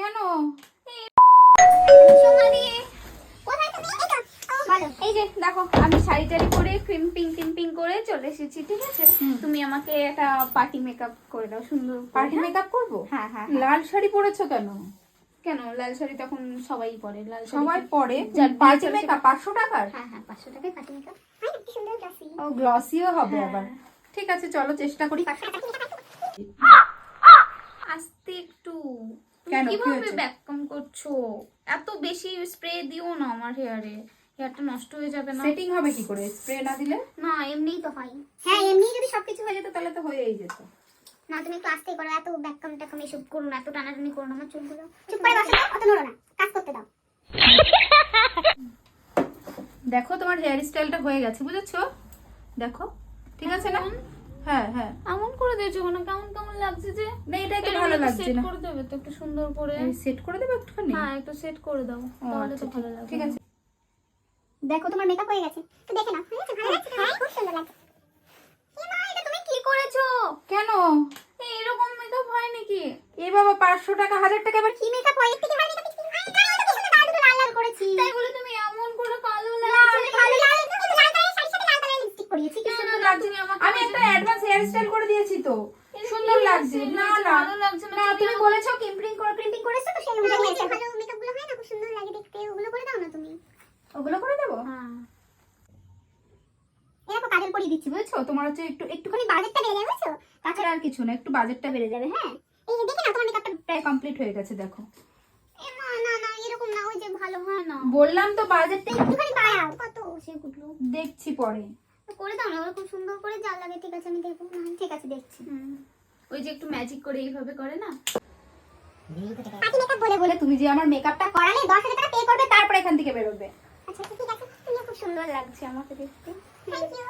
কেন? এই যে দেখো আমি শাড়ি টাড়ি পরে ক্রিম্পিং করে চলে এসেছি, ঠিক আছে? তুমি আমাকে একটা পার্টি মেকআপ করে দাও, সুন্দর পার্টি মেকআপ করব? হ্যাঁ হ্যাঁ। লাল শাড়ি পরেছো কেন? কেন লাল শাড়ি তখন সবাই পরে, লাল শাড়ি সবাই পরে। যার পার্টি বিয়ে মেকআপ 500 টাকার? হ্যাঁ হ্যাঁ 500 টাকায় পার্টি মেকআপ। হ্যাঁ কি সুন্দর গ্লাসি। ও গ্লসিও হবে হ্যাঁ। আবার। ঠিক আছে চলো চেষ্টা করি। আস্তে একটু। কেন, কি কিভাবে হয়েছে? ব্যাককম করছো? এত বেশি স্প্রে দিও না আমার হেয়ারে, হেয়ারটা নষ্ট হয়ে যাবে না? সেটিং হবে কি করে স্প্রে না দিলে? না এমনিই তো হয়। হ্যাঁ এমনি যদি সবকিছু হয়ে যেত তাহলে তো হয়েই যেত। না তুমি একটু আস্তে করো, এত ব্যাককম ট্যাকম এসব করো না, এত টানাটানি করো না আমার চুলগুলো। চুপ করে বসো, অত নড়ো না, কাজ করতে দাও। দেখো তোমার হেয়ার স্টাইলটা হয়ে গেছে, বুঝেছো? দেখো ঠিক আছে না? হ্যাঁ হ্যাঁ। এমন করে দিয়েছো কেন? কেমন কেমন লাগছে যে? না এটাই তো ভালো লাগছে সেট না। করে দেবে তো একটু সুন্দর করে? সেট করে দেবো একটুখানি? হ্যাঁ একটু সেট করে দাও, ও, তাহলে আচ্ছা, তো ভালো লাগবে। ঠিক আছে। দেখো তোমার মেকআপ হয়ে গেছে, তো দেখে নাও। হয়েছে? ভালো লাগছে? হ্যাঁ খুব সুন্দর লাগছে। এমা এটা তুমি কি করেছো? কেন? এরকম মেকআপ হয় নাকি? এ বাবা 500 টাকা 1000 টাকা আবার কি মেকআপ হয়? এর থেকে ভালো মেকআপ কিছু হয় না। আমি তো কিছু লাল লাল লাল করেছি। তাই বলে তুমি এমন করে কালো লাগছে? ভালো লাল কিন্তু লাল কালারের শাড়ির সাথে লাল কালারের লিপস্টিক পরিয়েছি, কি সুন্দর লাগছে। আমি একটা অ্যাডভান্স হেয়ার স্টাইল করে দিয়েছি তো, সুন্দর লাগছে। না না ভালো লাগছে না। তুমি বলেছো ক্রিম্পিং করেছো তো সেই অনুযায়ী আছে। ভালো মেকআপগুলো হয় না, খুব সুন্দর লাগে দেখতে, ওগুলো করে দাও না তুমি। ওগুলো করে দেবো? হ্যাঁ এরকম কাজল পরিয়ে দিচ্ছি, বুঝেছো? তোমার হচ্ছে একটুখানি বাজেটটা বেড়ে যাবে বুঝছো? তাছাড়া আর কিছু না, একটু বাজেটটা বেড়ে যাবে। হ্যাঁ এই যে দেখে না তোমার মেকআপটা প্রায় কমপ্লিট হয়ে গেছে দেখো। না না না এরকম না, ওই যে ভালো হয় না। বললাম তো বাজেটটা একটুখানি বাড়াও, কত সেগুলো দেখছি পরে। করে দাও না, ওরা খুব সুন্দর করে যা লাগে। ঠিক আছে আমি দেখবো না, ঠিক আছে দেখছি। ওই যে একটু ম্যাজিক করে এইভাবে করে না, পার্টি মেকআপ বলে বলে তুমি যে আমার মেকআপটা করালে 10,000 টাকা পে করবে, তারপর এখান থেকে বেরোবে। আচ্ছা ঠিক আছে, তুমি খুব সুন্দর লাগছে আমাকে দেখতে। Thank you.